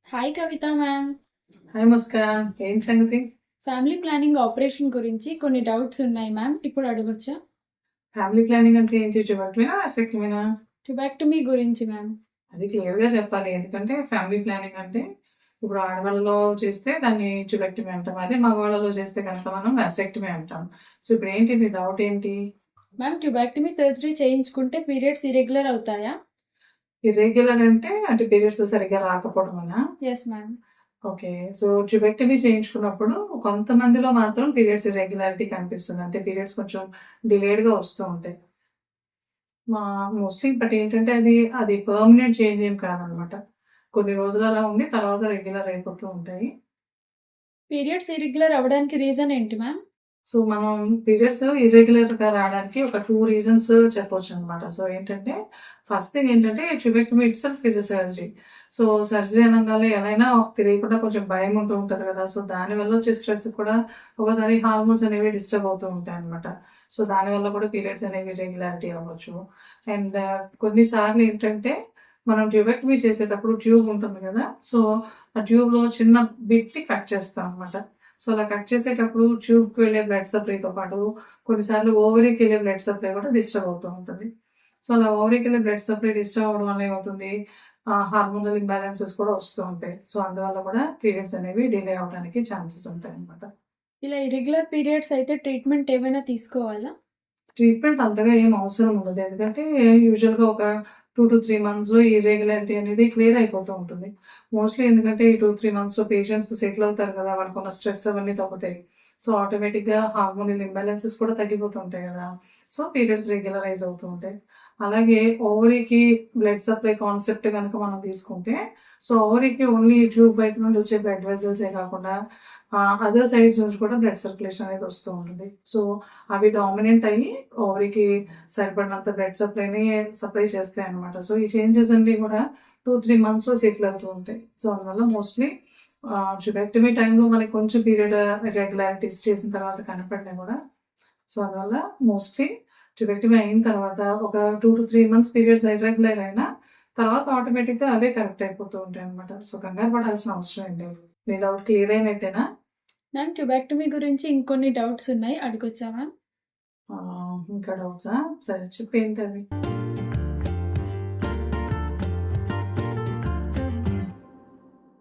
Hi కవిత ma'am. Hi Muskan, ఏం సంగతి? Family planning operation గురించి కొన్ని డౌట్స్ ఉన్నాయి మ్యామ్, ఇప్పుడు అడగొచ్చా? ఫ్యామిలీ ప్లానింగ్ అంటే ఏంటి? ట్యూబెక్టమీనా, వాసెక్టమీనా? ట్యుబాక్టమీ గురించి మ్యామ్. అది క్లియర్‌గా చెప్పాలి. ఎందుకంటే ఫ్యామిలీ ప్లానింగ్ అంటే ఇప్పుడు ఆడవాళ్ళలో చేస్తే దాన్ని ట్యూబెక్టమీ అంటాం. అదే మగవాళ్ళలో చేస్తే కనుక మనం వాసెక్టమీ అంటాం. సో ఇప్పుడేంటి మీ డౌట్ ఏంటి? మ్యామ్, ట్యుబాక్టమీ సర్జరీ చేయించుకుంటే పీరియడ్స్ ఇరెగ్యులర్ అవుతాయా? ఇర్రెగ్యులర్ అంటే పీరియడ్స్ సరిగ్గా రాకపోవడమనా? Yes ma'am. Okay. So tubectomy చేయించుకున్నప్పుడు కొంతమందిలో మాత్రం పీరియడ్స్ ఇర్రెగ్యులారిటీ కనిపిస్తుంది. అంటే పీరియడ్స్ కొంచెం డిలేడ్‌గా వస్తూ ఉంటాయి. మా మోస్ట్‌లీ బట్ ఏంటంటే అది పర్మనెంట్ చేంజ్ ఏం కాదనమాట. కొన్ని రోజులు అలా ఉండి తర్వాత రెగ్యులర్ అయిపోతూ ఉంటాయి. పీరియడ్స్ ఇరెగ్యులర్ అవ్వడానికి రీజన్ ఏంటి మ్యామ్? సో మనం పీరియడ్స్ ఇర్రెగ్యులర్‌గా రావడానికి ఒక 2 రీజన్స్ చెప్పొచ్చనమాట. సో ఏంటంటే ఫస్ట్ థింగ్ ఏంటంటే tubectomy itself is a surgery. So surgery అనంగానే ఎలాగైనా తెలియకుండా కొంచెం భయం ఉంటూ ఉంటది కదా! సో దానివల్ల వచ్చే స్ట్రెస్ కూడా ఒకసారి హార్మోన్స్ అనేవి డిస్టర్బ్ అవుతూ ఉంటాయనమాట. సో దానివల్ల కూడా పీరియడ్స్ అనేవి ఇర్రెగ్యులారిటీ అవ్వచ్చు. అండ్ కొన్నిసార్లు ఏంటంటే మనం ట్యూబెక్టమీ చేసేటప్పుడు ట్యూబ్ ఉంటుంది కదా! సో ఆ ట్యూబ్‌లో చిన్న బిట్‌ని కట్ చేస్తాం అనమాట. సో, అలా కట్ చేసేటప్పుడు ట్యూబ్‌కి వెళ్ళే బ్లడ్ సప్లైతో పాటు కొన్నిసార్లు ఓవరీకెళ్ళే బ్లడ్ సప్లై కూడా డిస్టర్బ్ అవుతూ ఉంటుంది. సో, అలా ఓవరీకెళ్ళే బ్లడ్ సప్లై డిస్టర్బ్ అవ్వడం వల్ల ఏమవుతుంది, హార్మోనల్ ఇంబాలెన్సెస్ కూడా వస్తూ ఉంటాయి. సో, అందువల్ల కూడా పీరియడ్స్ అనేవి డిలే అవ్వడానికి ఛాన్సెస్ ఉంటాయన్నమాట. ఇలా ఇరెగ్యులర్ పీరియడ్స్ అయితే ట్రీట్మెంట్ ఏమైనా తీసుకోవాలా? ట్రీట్మెంట్ అంతగా ఏం అవసరం ఉండదు. ఎందుకంటే యూజువల్‌గా ఒక 2-3 మంత్స్‌లో ఈ ఇర్రెగ్యులారిటీ అనేది క్లియర్ అయిపోతూ ఉంటుంది. మోస్ట్‌లీ ఎందుకంటే ఈ 2-3 మంత్స్‌లో పేషెంట్స్ సెటిల్ అవుతారు కదా! వాళ్ళకున్న స్ట్రెస్ అవన్నీ తగ్గుతాయి. సో, ఆటోమేటిక్‌గా హార్మోనల్ ఇంబాలెన్సెస్ కూడా తగ్గిపోతూ ఉంటాయి కదా! సో, పీరియడ్స్ రెగ్యులరైజ్ అవుతూ ఉంటాయి. అలాగే ఓవరీకి బ్లడ్ సప్లై కాన్సెప్ట్ గనుక మనం తీసుకుంటే, సో, ఓవరీకి ఓన్లీ ట్యూబ్ వైపు నుండి వచ్చే బ్లడ్ వెసల్సే కాకుండా అదర్ సైడ్స్ నుంచి కూడా బ్లడ్ సర్క్యులేషన్ అనేది వస్తూ ఉంటుంది. సో, అవి డామినెంట్ అయ్యి ఓవరీకి సరిపడినంత బ్లడ్ సప్లై చేస్తాయన్నమాట. సో, ఈ చేంజెస్ అన్నీ కూడా 2-3 మంత్స్‌లో సెటిల్ అవుతూ ఉంటాయి. సో, అందువల్ల మోస్ట్‌లీ ట్యూబెక్టమీ టైంలో మనకి కొంచెం పీరియడ్ ఇర్రెగ్యులారిటీస్ చేసిన తర్వాత కనపడినా కూడా సో, అందువల్ల మోస్ట్‌లీ ట్యూబెక్టమీ అయిన తర్వాత ఒక 2-3 మంత్స్ పీరియడ్స్ ఇర్రెగ్యులర్ అయినా తర్వాత ఆటోమేటిక్‌గా అవే కరెక్ట్ అయిపోతూ ఉంటాయన్నమాట. సో, కంగారు పడాల్సిన అవసరం ఏం లేదు. మీ డౌట్ క్లియర్ అయినట్టేనా? మ్యామ్, ట్యుబాక్టమీ గురించి ఇంకొన్ని డౌట్స్ ఉన్నాయి, అడగొచ్చా మ్యామ్? ఇంకా డౌట్సా? సరే చెప్పేంటవి?